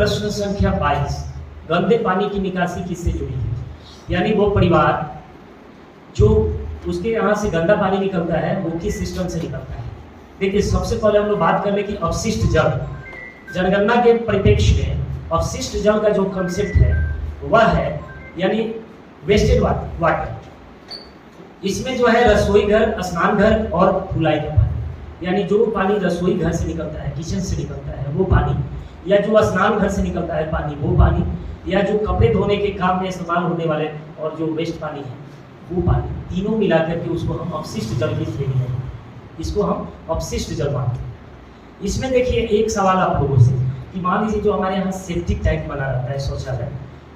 प्रश्न संख्या 22, गंदे पानी की निकासी किससे जुड़ी है? यानी वो परिवार जो उसके यहाँ से गंदा पानी निकलता है वो किस सिस्टम से निकलता है। देखिए, सबसे पहले हम लोग बात कर ले कि अवशिष्ट जल, जनगणना के परिप्रेक्ष्य में अवशिष्ट जल का जो कंसेप्ट है वह है यानी वेस्टेड वाटर। इसमें जो है रसोई घर, स्नान घर और धुलाई का पानी, यानी जो पानी रसोई घर से निकलता है, किचन से निकलता है वो पानी, या जो स्नान घर से निकलता है पानी वो पानी, या जो कपड़े धोने के काम में इस्तेमाल होने वाले और जो वेस्ट पानी है वो पानी, तीनों मिलाकर के उसको हम अपशिष्ट जल की श्रेणी है, इसको हम अपशिष्ट जल मानते हैं। इसमें देखिए एक सवाल आप लोगों से कि मान लीजिए जो हमारे यहाँ सेप्टिक टैंक बना रहता है शौचालय,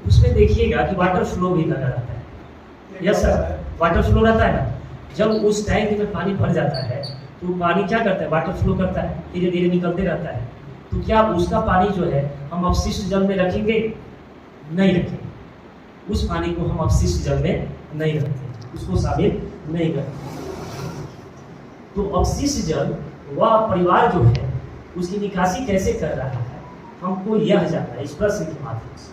उसमें देखिएगा कि वाटर फ्लो भी लगा रहता है। यस सर, वाटर फ्लो रहता है ना। जब उस टैंक में पानी भर जाता है तो पानी क्या करता है, वाटर फ्लो करता है, धीरे धीरे निकलते रहता है। तो क्या उसका पानी जो है हम अपशिष्ट जल में रखेंगे? नहीं रखेंगे। उस पानी को हम अपशिष्ट जल में नहीं रखते, उसको शामिल नहीं करते। तो अपशिष्ट जल वह परिवार जो है उसकी निकासी कैसे कर रहा है हमको यह जानना है इस प्रश्न के माध्यम से।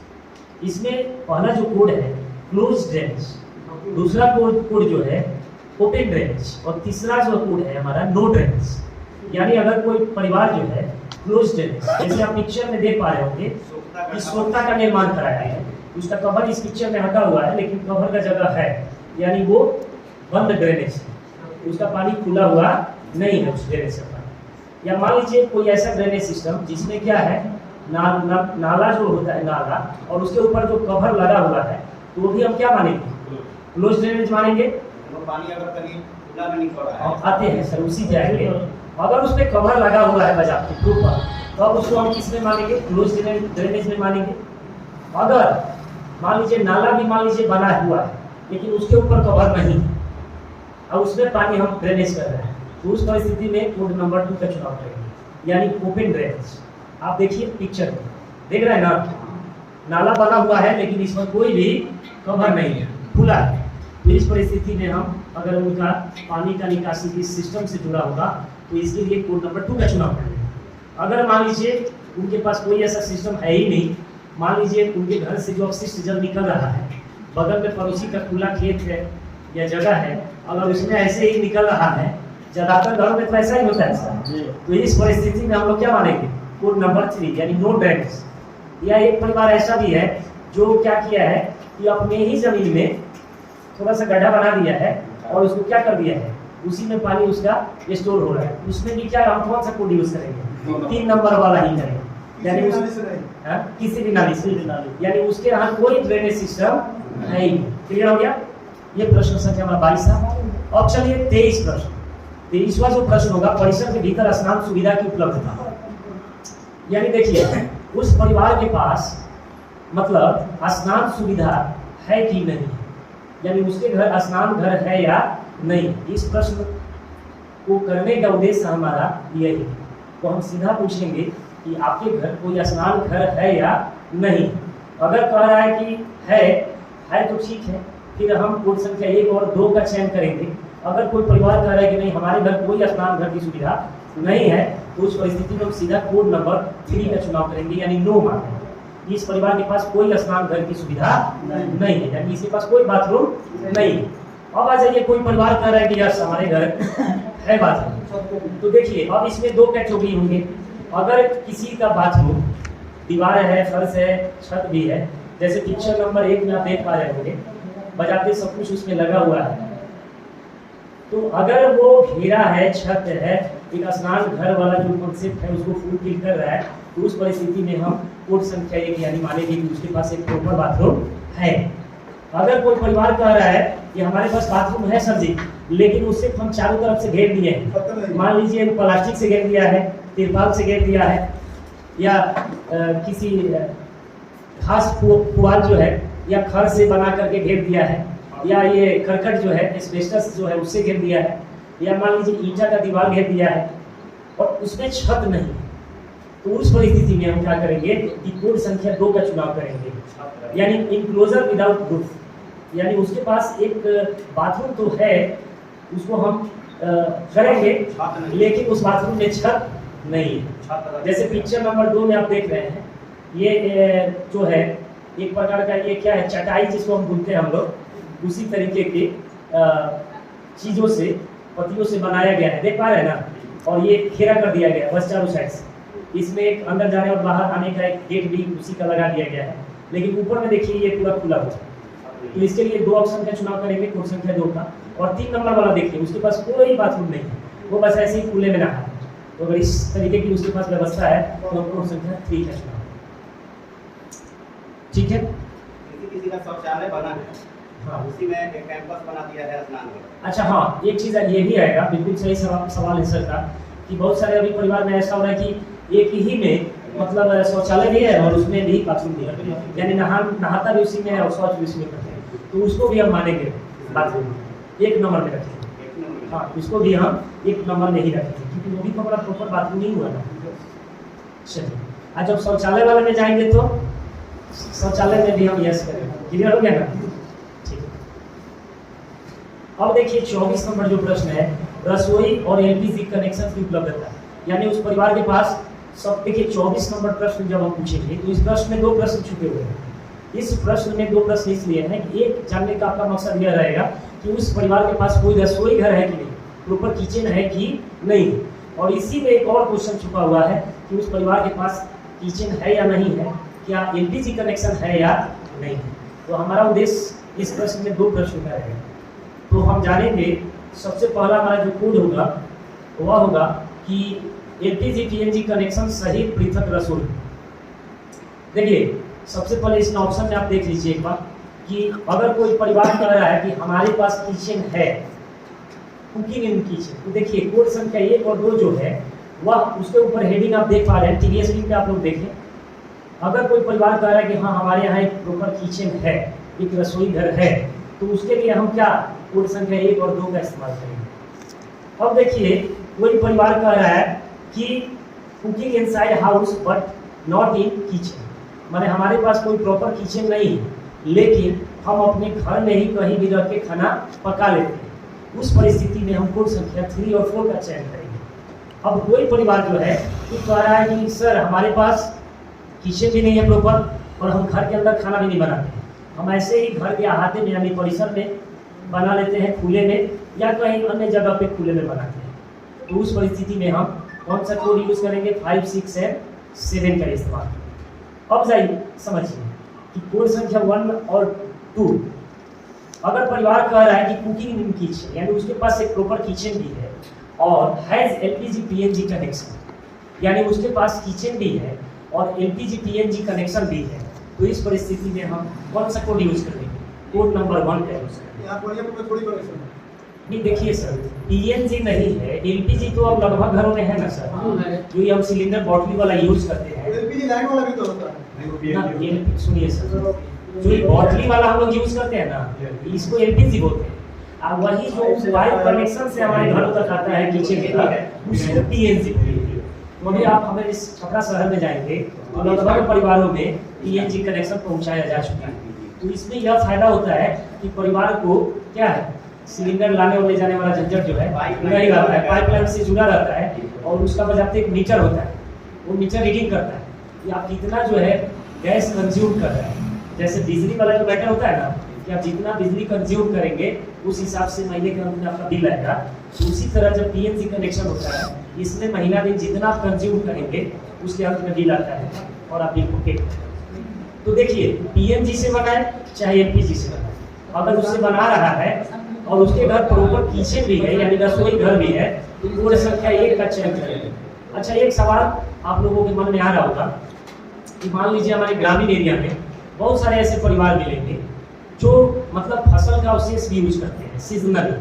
इसमें पहला जो कोड है क्लोज ड्रेनेज, दूसरा कोड जो है ओपन ड्रेनेज, और तीसरा जो कोड है हमारा नो ड्रेनेज। यानी अगर कोई परिवार जो है क्लोज ड्रेनेज, जैसे आप पिक्चर में देख पा रहे होंगे कि सोख्ता का निर्माण कराया है, उसका कवर इस पिक्चर में हटा हुआ है लेकिन कवर का जगह है, यानी वो बंद ड्रेनेज है, उसका पानी खुला हुआ नहीं है उस ड्रेनेज का पानी। या मान लीजिए कोई ऐसा ड्रेनेज सिस्टम जिसमें क्या है नाला जो होता है नाला, और उसके ऊपर जो कवर लगा हुआ है, तो वो भी हम क्या मानेंगे? क्लोज ड्रेनेज मानेंगे। पानी अगर कहीं खुला में निकल रहा है, आते हैं सर उसी जाएंगे। अगर उस पर कवर लगा हुआ है बजा के ऊपर, तो अब उसको हम किस में मानेंगे? क्लोज ड्रेनेज में मानेंगे। अगर मान लीजिए नाला भी मान लीजिए बना हुआ है लेकिन उसके ऊपर कवर नहीं है और उसमें पानी हम ड्रेनेज कर रहे हैं, तो उस परिस्थिति में कोड नंबर 2 का चुनाव करेंगे, यानी ओपन ड्रेनेज। आप देखिए पिक्चर में देख रहे हैं ना, नाला बना हुआ है लेकिन इसमें कोई भी कवर नहीं है, खुला है। तो इस परिस्थिति में हम अगर उनका पानी का निकासी की सिस्टम से जुड़ा होगा तो इसके लिए कोड नंबर 2 का चुनाव करेंगे। अगर मान लीजिए उनके पास कोई ऐसा सिस्टम है ही नहीं, मान लीजिए उनके घर से जो अपशिष्ट जल निकल रहा है, बगल में पड़ोसी का खुला खेत है या जगह है, अगर उसमें ऐसे ही निकल रहा है, ज्यादातर घरों में तो ऐसा ही होता है सर, तो इस परिस्थिति में हम लोग क्या मानेंगे? कोड नंबर 3 यानी नो ड्रेनेज। या एक परिवार ऐसा भी है जो क्या किया है कि अपने ही जमीन में थोड़ा सा गड्ढा बना दिया है और उसको क्या कर दिया है, उसी में पानी उसका स्टोर हो रहा है। उसमें भी क्या हम कौन सा कोड यूज करेंगे? 3 नंबर वाला ही करेंगे, यानी किसी भी नाली से, यानी उसके यहाँ कोई ड्रेनेज सिस्टम नहीं। क्लियर हो गया? ये प्रश्न संख्या हमारा 22 है। अब चलिए 23 प्रश्न। 23वां जो प्रश्न होगा, परिसर के भीतर स्नान सुविधा की उपलब्धता। यानी देखिए उस परिवार के पास मतलब स्नान सुविधा है कि नहीं, यानी उसके घर स्नान घर है या नहीं। इस प्रश्न को करने का उद्देश्य हमारा यही है। तो हम सीधा पूछेंगे कि आपके घर कोई स्नान घर है या नहीं। अगर कह रहा है कि है तो ठीक है, फिर हम कोड संख्या 1 और 2 का चयन करेंगे। अगर कोई परिवार कह रहा है कि नहीं हमारे घर कोई स्नान घर की सुविधा नहीं है, तो उस परिस्थिति में हम सीधा कोड नंबर 3 का चुनाव करेंगे, यानी नो मानेंगे। इस परिवार के पास कोई स्नान घर की सुविधा नहीं है, यानी इसके पास कोई बाथरूम नहीं है। अब आ जाइए, कोई परिवार कह रहा है कि यस हमारे घर है बाथरूम, तो देखिए अब इसमें 2 कैटेगरी होंगे। अगर किसी का बाथरूम दीवार है, फर्श है, छत भी है, जैसे पिक्चर नंबर 1 में आप देख पा रहे होंगे, बजाते सब कुछ उसमें लगा हुआ है, तो अगर वो घेरा है, छत है, एक स्नान घर वाला जो कॉन्सेप्ट है उसको फुलफिल कर रहा है, तो उस परिस्थिति में हम कोड संख्या 1 यानी मानेंगे कि उसके पास एक प्रॉपर बाथरूम है। अगर कोई परिवार कह रहा है कि हमारे पास बाथरूम है सर जी, लेकिन उससे हम चारों तरफ से घेर दिए हैं, मान लीजिए प्लास्टिक से घेर दिया है, तिरपाल से घेर दिया है, या किसी घास पुआल जो है या खड़ से बना करके घेर दिया है, या ये करकट जो है एस्बेस्टस जो है उससे घेर दिया है, या मान लीजिए ईंटा का दीवार घेर दिया है और उसमें छत नहीं है, तो उस परिस्थिति में हम क्या करेंगे कि कोड संख्या 2 का चुनाव करेंगे, यानी इनक्लोजर विदाउट रूफ। यानी उसके पास एक बाथरूम तो है, उसको हम करेंगे लेकिन उस बाथरूम में छत नहीं है। जैसे पिक्चर नंबर 2 में आप देख रहे हैं ये जो है एक प्रकार का ये क्या है, चटाई जिसको हम बोलते हैं हम लोग, उसी तरीके के चीज़ों से, पत्तियों से बनाया गया है, देख पा रहे हैं ना। और ये घेरा कर दिया गया है बस चारों साइड से। इसमें एक अंदर जाने और बाहर आने का एक गेट भी उसी का लगा दिया गया है, लेकिन ऊपर में देखिए ये पूरा खुला हुआ है। तो इसके लिए 2 ऑप्शन का चुनाव करेंगे, कोड संख्या 2 का। और 3 नंबर वाला देखिए, उसके पास कोई बाथरूम नहीं है, वो बस ऐसे ही खुले में नहा है। तो अगर इस तरीके की उसके पास व्यवस्था है तो कोड संख्या 3 का चुनाव, ठीक है। किसी का शौचालय बना है, हाँ, उसी में एक कैंपस बना दिया है स्नान का। अच्छा हाँ, एक चीज़ ये भी आएगा, बिल्कुल सही सवाल है सर का, कि बहुत सारे अभी परिवार में ऐसा हो रहा है कि एक ही में मतलब शौचालय भी है और उसमें भी बाथरूम भी है, यानी नहाता भी उसी में है और शौच भी उसी में करते हैं। तो उसको भी हम मानेंगे बाथरूम 1 नंबर में रखेंगे। हाँ, उसको भी हम 1 नंबर में ही रखेंगे, क्योंकि वो भी तो हमारा प्रॉपर बाथरूम नहीं हुआ ना। चलिए, आज जब शौचालय वाले में जाएंगे तो शौचालय में भी हम यस करेंगे। क्लियर हो गया ना? ठीक है। अब देखिए 24 नंबर जो प्रश्न है, रसोई और एलपीजी कनेक्शन की उपलब्धता, यानी उस परिवार के पास सब। देखिए 24 नंबर प्रश्न जब हम पूछेंगे तो इस प्रश्न में 2 प्रश्न छुपे हुए हैं। इस प्रश्न में 2 प्रश्न इसलिए हैं कि एक जानने का आपका मकसद यह रहेगा कि उस परिवार के पास कोई रसोई घर है कि नहीं, प्रॉपर किचन है कि नहीं। और इसी में एक और क्वेश्चन छुपा हुआ है कि उस परिवार के पास किचन है या नहीं है, क्या एलपीजी कनेक्शन है या नहीं है। तो हमारा उद्देश्य इस प्रश्न में 2 प्रश्न का रहेगा। तो हम जानेंगे, सबसे पहला हमारा जो कोड होगा वह होगा कि एलपीजी पीएनजी कनेक्शन सहित पृथक रसोई। देखिए सबसे पहले इस ऑप्शन में आप देख लीजिए एक बार कि अगर कोई परिवार कह रहा है कि हमारे पास किचन है, कुकिंग इन किचन, तो देखिए कोड संख्या 1 और 2 जो है वह उसके ऊपर हेडिंग आप देख पा रहे हैं, टीवी स्क्रीन पे आप लोग देखें। अगर कोई परिवार कह रहा है कि हाँ हमारे यहाँ एक प्रॉपर किचन है, एक रसोई घर है, तो उसके लिए हम क्या कोड संख्या 1 और 2 का इस्तेमाल करेंगे। अब देखिए कोई परिवार कह रहा है कि cooking inside house but not in kitchen, माने हमारे पास कोई प्रॉपर किचन नहीं है, लेकिन हम अपने घर में ही कहीं भी रह के खाना पका लेते हैं। उस परिस्थिति में हम कोड संख्या 3 और 4 का चयन करेंगे। अब कोई परिवार जो है वो कह रहा है कि सर हमारे पास किचन भी नहीं है प्रॉपर और हम घर के अंदर खाना भी नहीं बनाते, हम ऐसे ही घर के अहाते में यानी परिसर में बना लेते हैं, खुले में या कहीं अन्य जगह पे खुले में बनाते हैं। तो उस परिस्थिति में हम कौन सा कोड यूज करेंगे, 5, 6 और 7 का इस्तेमाल। अब जाइए समझिए कि कोड संख्या 1 और 2, अगर परिवार कह रहा है कि कुकिंग इन किचन, यानी उसके पास एक प्रॉपर किचन भी है और हैज एलपीजी पीएनजी कनेक्शन, यानी उसके पास किचन भी है और एलपीजी पीएनजी कनेक्शन भी है, तो इस परिस्थिति में हम कौन सा कोड यूज करेंगे, कोड नंबर 1 का यूज करेंगे। नहीं देखिए सर, पीएनजी नहीं है, एलपीजी तो अब लगभग घरों में है ना सर, जो हम सिलेंडर बॉटली वाला यूज करते हैं। एलपीजी लाइन वाला भी तो होता है। सुनिए सर, जो ये बॉटली वाला हम लोग यूज करते हैं ना, इसको एलपीजी बोलते हैं। अब वही जो पाइप कनेक्शन से हमारे घरों तक आता है किचन तक, उसको पीएनजी बोलते हैं। तो अभी आप हमें इस छपरा शहर में जाएंगे तो लगभग परिवारों में पीएनजी कनेक्शन पहुंचाया जा चुका है। तो इसमें यह फायदा होता है कि परिवार को क्या है, सिलेंडर लाने और ले जाने वाला झंझट जो है नहीं रहता है, पाइपलाइन से जुड़ा रहता है और उसका बजाते एक मीटर होता है, वो मीटर रीडिंग करता है कि आप कितना जो है गैस कंज्यूम कर रहे हैं। जैसे बिजली वाला जो मीटर होता है ना, कि आप जितना बिजली कंज्यूम करेंगे उस हिसाब से महीने के अंत में आपका बिल आएगा। तो उसी तरह जब पीएनजी कनेक्शन होता है, इसमें महीना दिन जितना आप कंज्यूम करेंगे उसके अंत में बिल आता है और आप बिल को पे करते हैं। तो देखिए पीएनजी से बनाए चाहे एलपीजी से बनाए, अगर उससे बना रहा है और उसके घर प्रॉपर किचन भी है यानी रसोई घर भी है, तो कोड संख्या 1 का चयन करेंगे। अच्छा, एक सवाल आप लोगों के मन में आ रहा होगा कि मान लीजिए हमारे ग्रामीण एरिया में बहुत सारे ऐसे परिवार मिलेंगे जो मतलब फसल का अवशेष भी यूज करते हैं सीजनल,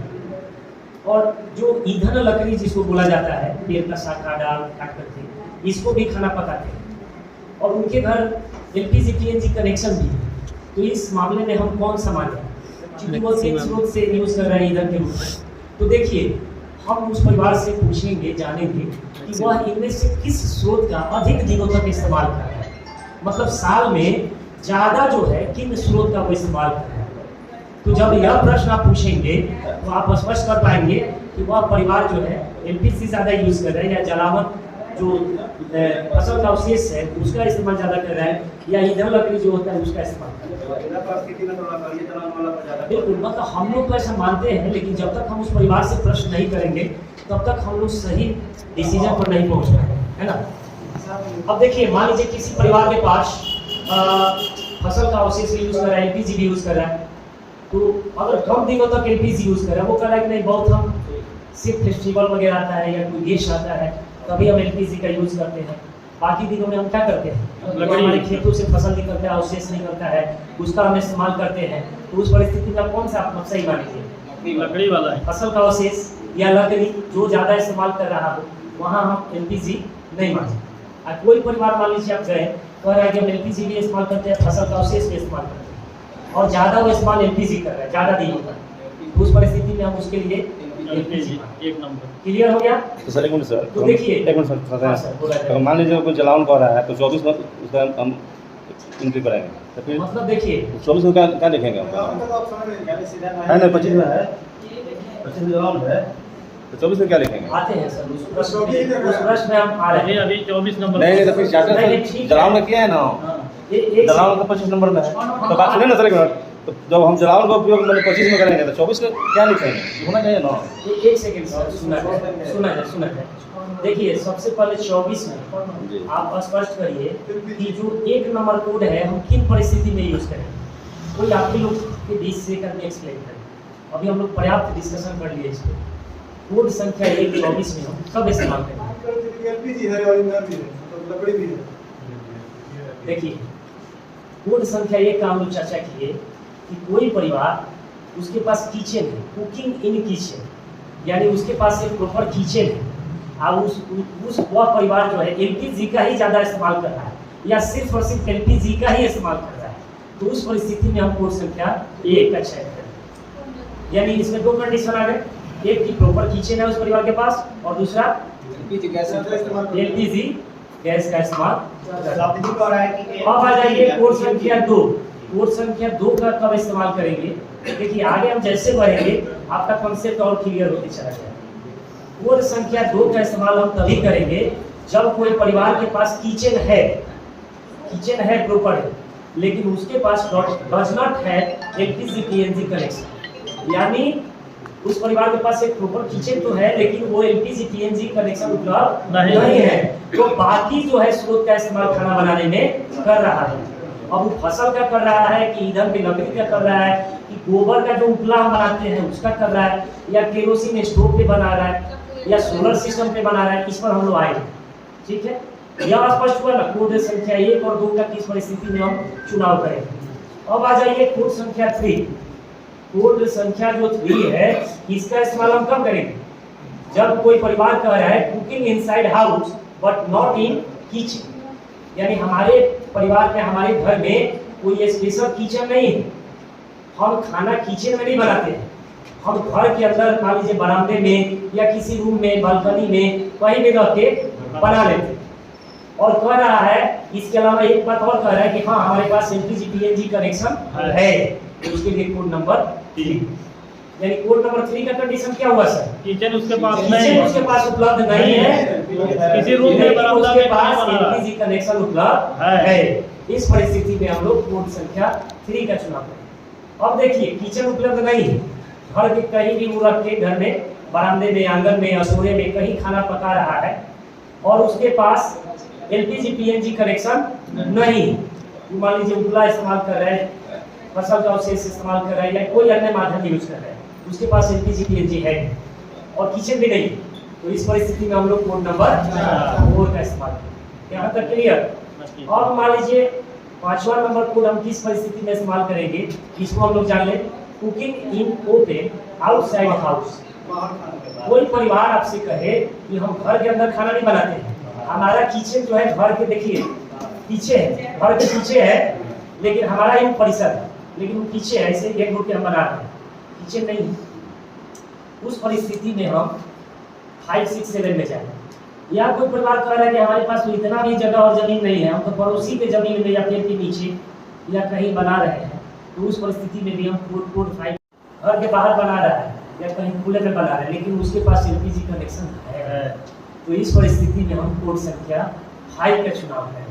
और जो ईंधन लकड़ी जिसको बोला जाता है, पेड़ का शाखा डाल काट करके इसको भी खाना पकाते हैं और उनके घर एलपीजी पीएनजी कनेक्शन भी है। तो इस मामले में हम कौन सा माने, क्योंकि वो सेम स्रोत से यूज कर रहे हैं ईंधन के रूप में। तो देखिए हम उस परिवार से पूछेंगे, जानेंगे कि वह इनमें से किस स्रोत का अधिक दिनों तक इस्तेमाल कर रहा है, मतलब साल में ज़्यादा जो है किन स्रोत का वो इस्तेमाल कर रहा है। तो जब यह प्रश्न आप पूछेंगे तो आप स्पष्ट कर पाएंगे कि वह परिवार जो है एलपीजी ज़्यादा यूज कर रहे हैं या जलावन जो फसल का अवशेष है उसका इस्तेमाल ज़्यादा कर रहा है, या ईंधन लकड़ी जो होता है उसका इस्तेमाल कर रहा है। इधर परिस्थिति में थोड़ा करिए चलाने वाला पर ज़्यादा बिल्कुल, मतलब हम लोग तो ऐसा मानते हैं, लेकिन जब तक हम उस परिवार से प्रश्न नहीं करेंगे तब तक हम लोग सही डिसीजन पर नहीं पहुंच पाएंगे, है ना। अब देखिए, मान लीजिए किसी परिवार के पास फसल का अवशेष यूज कर रहा है, एलपीजी भी यूज कर रहा है, तो अगर कम दिनों तक एलपीजी यूज कर रहा है, वो कह रहा है कि नहीं बहुत हम सिर्फ फेस्टिवल वगैरह आता है या कोई गेस्ट आता है तभी हम एलपीजी का यूज करते हैं, बाकी दिनों में हम क्या करते हैं, हमारे खेतों से फसल निकलता है, अवशेष निकलता है, उसका हम इस्तेमाल करते हैं। तो उस परिस्थिति में कौन सा आप सही मानेंगे? लकड़ी वाला है। फसल का अवशेष या लकड़ी जो ज़्यादा इस्तेमाल कर रहा हो वहाँ हम एलपीजी नहीं मानते। और कोई परिवार मान लीजिए आप गए, कह रहा है कि हम एलपीजी भी इस्तेमाल करते हैं, फसल का अवशेष भी इस्तेमाल करते हैं, और ज़्यादा वो इस्तेमाल एलपीजी कर रहा है, ज़्यादा दिनों तक, उस परिस्थिति में हम उसके लिए एलपीजी। एक नंबर क्लियर हो गया? तो सर एक मिनट सर, तो देखिए, एक मिनट हाँ सर, बोला सर, जाए। मान लीजिए कोई जलावन कर रहा है तो 24 में उसका हम एंट्री कराएंगे, तो फिर मतलब देखिए 24 में क्या लिखेंगे हम? जलावन का तो ऑप्शन नहीं है, सीधा है ना, 25 में है, 25 में जलावन है, तो 24 में क्या लिखेंगे? आते हैं सर, उस प्रश्न में हम आ रहे हैं। अभी 24 नंबर नहीं नहीं, तो फिर चार्टर नहीं, से ठीक है। जलावन का किया है ना, एक जलावन का 25 नंबर में है, तो बात सुनिए ना सर एक मिनट, तो जब हम जलावन का उपयोग मैंने 25 में करेंगे तो 24 में क्या लिखेंगे? होना चाहिए ना। एक सेकंड सर, सुना है। देखिए, सबसे पहले 24 जी। में आप स्पष्ट करिए कि जो एक नंबर कोड है हम किन परिस्थिति में यूज करें, कोई आपके लोग के बीच से करके एक्सप्लेन करें। अभी हम लोग पर्याप्त डिस्कशन कर लिए इसको। कोड संख्या 1 24 में हम कब इस्तेमाल करें? एलपीजी है और ईंधन भी है, मतलब लकड़ी भी है। देखिए, कोड संख्या 1 का हम लोग चर्चा किए कि कोई परिवार उसके पास किचन है, कुकिंग इन किचन, यानी उसके पास एक प्रॉपर किचन है, और वह परिवार जो है एलपीजी का ही ज़्यादा इस्तेमाल कर रहा है या सिर्फ और सिर्फ एलपीजी का ही इस्तेमाल कर रहा है, तो उस परिस्थिति में हम कोड संख्या 1 का चयन करें। यानी इसमें दो कंडीशन आ गए, एक की प्रॉपर किचन है उस परिवार के पास, और दूसरा एलपीजी गैस एलपीजी गैस का इस्तेमाल। आप भी कह रहा है कि अब आ जाइए कोड संख्या 2। कोड संख्या 2 का कब इस्तेमाल करेंगे? देखिए, आगे हम जैसे बढ़ेंगे आपका कॉन्सेप्ट और क्लियर होते चला जाएगा। कोड संख्या 2 का इस्तेमाल हम तभी करेंगे जब कोई परिवार के पास किचन है प्रॉपर है, लेकिन उसके पास does not have LPG PNG connection, यानी उस परिवार के पास एक प्रॉपर किचन तो है लेकिन वो एलपीजी पीएनजी कनेक्शन उपलब्ध नहीं है, तो बाकी जो है स्रोत का इस्तेमाल खाना बनाने में कर रहा है। अब वो फसल का कर रहा है कि ईंधन की लकड़ी का कर रहा है कि गोबर का जो उपला हम बनाते हैं उसका कर रहा है, या केरोसिन स्टोव पे बना रहा है, या सोलर सिस्टम पे बना रहा है, इस पर हम लोग आएंगे। ठीक है, यह स्पष्ट हुआ ना कोड संख्या 1 और 2 का किस परिस्थिति में हम चुनाव करेंगे। अब आ जाइए कोड संख्या 3। कोड संख्या जो 3 है इसका इस्तेमाल हम कब करेंगे? जब कोई परिवार कह रहा है cooking inside house but not in kitchen, यानी हमारे परिवार में, हमारे घर में कोई स्पेशल किचन नहीं है, हम खाना किचन में नहीं बनाते हैं, हम घर के अंदर मान लीजिए बरामदे में या किसी रूम में, बालकनी में, कहीं भी रह के बना लेते हैं। और कह रहा है, इसके अलावा एक बात और कह रहा है कि हाँ हमारे पास एलपीजी पीएनजी कनेक्शन है, तो उसके लिए कोड नंबर 3, यानी कोड नंबर 3 का कंडीशन क्या हुआ सर? किचन उसके पास नहीं किचन है, उसके पास उपलब्ध नहीं है, किसी रूम में लेकिन बरामदा उसके में पास नहीं बना। एलपीजी कनेक्शन उपलब्ध है। इस परिस्थिति में हम लोग कोड संख्या 3 का चुनाव करें। अब देखिए, किचन उपलब्ध नहीं है, घर के कहीं भी वो रख के घर में, बरामदे में, आंगन में, असोरे में कहीं खाना पका रहा है, और उसके पास एलपीजी पीएनजी कनेक्शन नहीं है, मान लीजिए उपला इस्तेमाल कर रहे हैं, फसल का अवशेष इस्तेमाल कर रहे हैं, या कोई अन्य माध्यम यूज कर रहे हैं, उसके पास एलपीजी पीएनजी है और किचन भी नहीं, तो इस परिस्थिति में हम लोग कोड नंबर 4 का इस्तेमाल करें। यहाँ तक क्लियर? और मान लीजिए 5वां नंबर कोड हम किस परिस्थिति में इस्तेमाल करेंगे, इसको हम लोग जान लें। Cooking in open outside house. कोई परिवार आपसे कहे कि हम घर के अंदर खाना नहीं बनाते हैं, हमारा किचन जो है घर के, देखिए पीछे है, घर के पीछे है, लेकिन हमारा एक परिसर है, लेकिन वो पीछे है, ऐसे एक रोड पे हम बना रहे हैं, किचन नहीं है। उस परिस्थिति में हम 5, 6, 7 में जाएंगे। या कोई परिवार कह रहा है कि हमारे पास तो इतना भी जगह और जमीन नहीं है, हम तो पड़ोसी के जमीन में या पेड़ के नीचे या कहीं बना रहे हैं, तो उस परिस्थिति में भी हम कोड 5 घर के बाहर बना रहा है या कहीं खुले में बना रहे हैं, लेकिन उसके पास एलपीजी कनेक्शन है, तो इस परिस्थिति में हम कोड संख्या हाई का चुनाव है।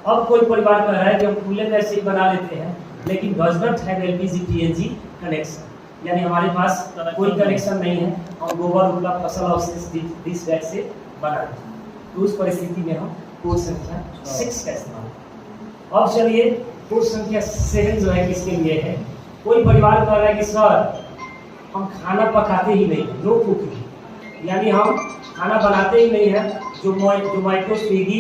अब कोई परिवार कह रहा है कि हम खुले में से बना लेते हैं, लेकिन does not have LPG PNG connection, यानी हमारे पास कोई कनेक्शन नहीं है, हम गोबर उपलब्ध फसल अवशेष दिस बैग से बना लेते हैं। तो उस परिस्थिति में हम कोड संख्या 6 का इस्तेमाल। अब चलिए कोड संख्या 7 जो है किसके लिए है। कोई परिवार कह रहा है कि सर हम खाना पकाते ही नहीं, नो कुकिंग, यानी हम खाना बनाते ही नहीं है। जोमैटो स्विगी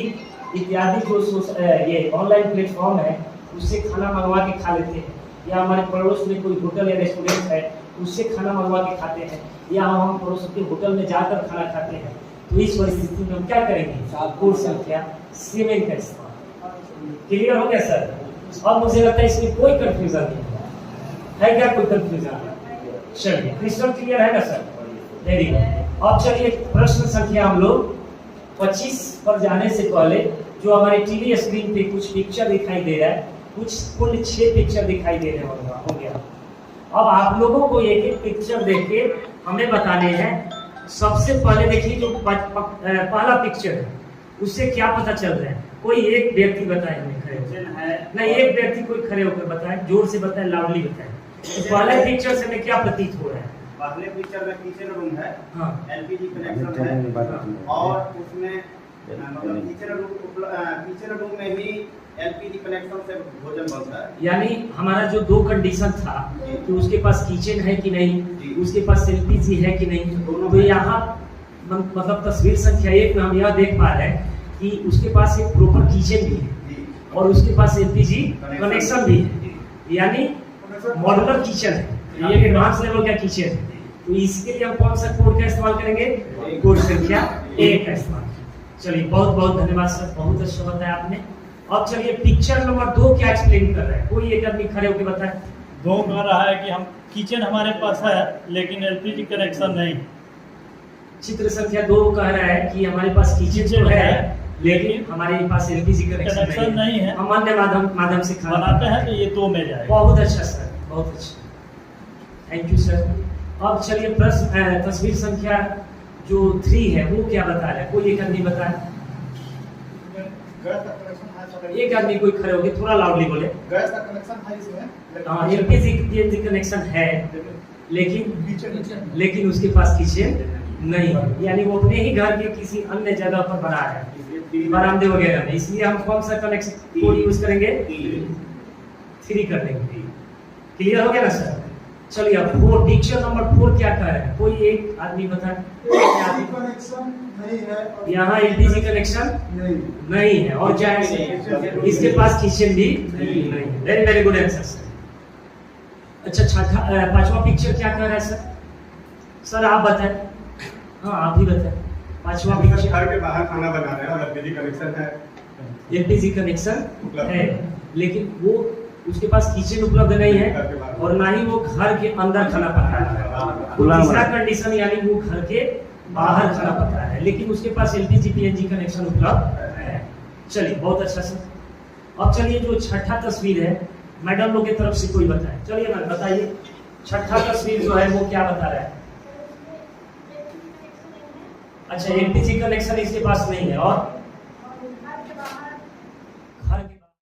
इत्यादि जो ये ऑनलाइन प्लेटफॉर्म है उससे खाना मंगवा के खा लेते हैं, या हमारे पड़ोस में कोई होटल या रेस्टोरेंट है उससे खाना मंगवा के खाते हैं, या हम पड़ोस के होटल में जाकर खाना खाते हैं। तो इस परिस्थिति में हम क्या करेंगे, कोड संख्या 7 का इस्तेमाल। क्लियर हो गया सर? अब मुझे लगता है इसमें कोई कंफ्यूजन नहीं है क्या? कोई कंफ्यूजन? चलिए क्रिस्टल क्लियर है ना सर? Very good. अब चलिए प्रश्न संख्या हम लोग 25 पर जाने से पहले जो हमारे टीवी स्क्रीन पे कुछ पिक्चर दिखाई दे रहा है, कुछ कुल 6 पिक्चर दिखाई दे रहे होंगे। अब आप लोगों को एक एक पिक्चर देख के हमें बताने हैं। सबसे पहले देखिए जो पहला पिक्चर है उससे क्या पता चल रहा है, कोई एक व्यक्ति बताए हमें खड़े होकर, नहीं एक व्यक्ति कोई खड़े होकर बताए, जोर से बताए, लाउडली बताए। तो पहले पिक्चर से हमें क्या प्रतीत हो रहा है? पहले पिक्चर में किचन रूम है, हाँ एलपीजी कनेक्शन है, और उसमें मतलब किचन रूम में ही एलपीजी कनेक्शन से भोजन बनता है। यानी हमारा जो 2 कंडीशन था कि उसके पास किचन है कि नहीं, उसके पास एलपीजी है कि नहीं, तो यहाँ मतलब तस्वीर संख्या 1 में हम यह देख पा रहे हैं कि उसके पास एक प्रॉपर किचन भी है और उसके पास एलपीजी कनेक्शन भी है, यानी मॉड्यूलर किचन है, ये एडवांस लेवल का किचन है। तो इसके लिए हम कौन सा कोड का इस्तेमाल करेंगे? कोड संख्या 1 का इस्तेमाल। चलिए बहुत बहुत धन्यवाद सर, बहुत अच्छा बताया आपने। अब चलिए पिक्चर नंबर 2 क्या एक्सप्लेन कर रहा है, कोई एक आदमी खड़े होकर बताए। 2 कह रहा है कि हम किचन हमारे पास है लेकिन एलपीजी कनेक्शन नहीं। चित्र संख्या 2 कह रहा है कि हमारे पास किचन तो है लेकिन हमारे पास एलपीजी कनेक्शन नहीं है, हम अन्य माध्यम से खाना बनाते हैं, तो ये 2 में जाएगा। बहुत अच्छा सर, बहुत अच्छा, थैंक यू सर। अब चलिए प्रश्न तस्वीर संख्या जो 3 है वो क्या बता रहा है, कोई एक आदमी बताए। गैस का कनेक्शन है सर। एक आदमी कोई खड़े होके थोड़ा लाउडली बोले। गैस का कनेक्शन है इसमें। हाँ एलपीजी कनेक्शन है लेकिन उसके पास किचन नहीं, यानी वो अपने ही घर के किसी अन्य जगह पर बना है, बरामदे वगैरह में, इसलिए हम कौन सा कनेक्शन कोड यूज करेंगे? 3 कर देंगे। क्लियर हो गया ना सर? चलिए अब 4 पिक्चर नंबर 4 क्या कह रहा है, कोई एक आदमी बताए। कनेक्शन नहीं है और यहाँ एलपीजी कनेक्शन नहीं है और क्या है, इसके पास किचन भी नहीं है। Very very good answer sir. अच्छा 5वां पिक्चर क्या कह रहा है सर? सर आप बताएं। हाँ आप ही बताएं। 5वां पिक्चर घर के बाहर खाना बना रहे हैं और एलपीजी कनेक्शन है। एलपीजी कनेक्शन है लेकिन वो उसके पास किचन उपलब्ध नहीं है और ना ही वो घर के अंदर खाना पका रहा है। तीसरा कंडीशन यानी वो घर के बाहर खाना पका रहा है लेकिन उसके पास एलपीजी पीएनजी कनेक्शन उपलब्ध है। चलिए बहुत अच्छा सर। अब चलिए जो छठा तस्वीर है मैडम लोग की तरफ से कोई बताए। चलिए मैम बताइए छठा तस्वीर जो है वो क्या बता रहा है? अच्छा एलपीजी कनेक्शन इसके पास नहीं है और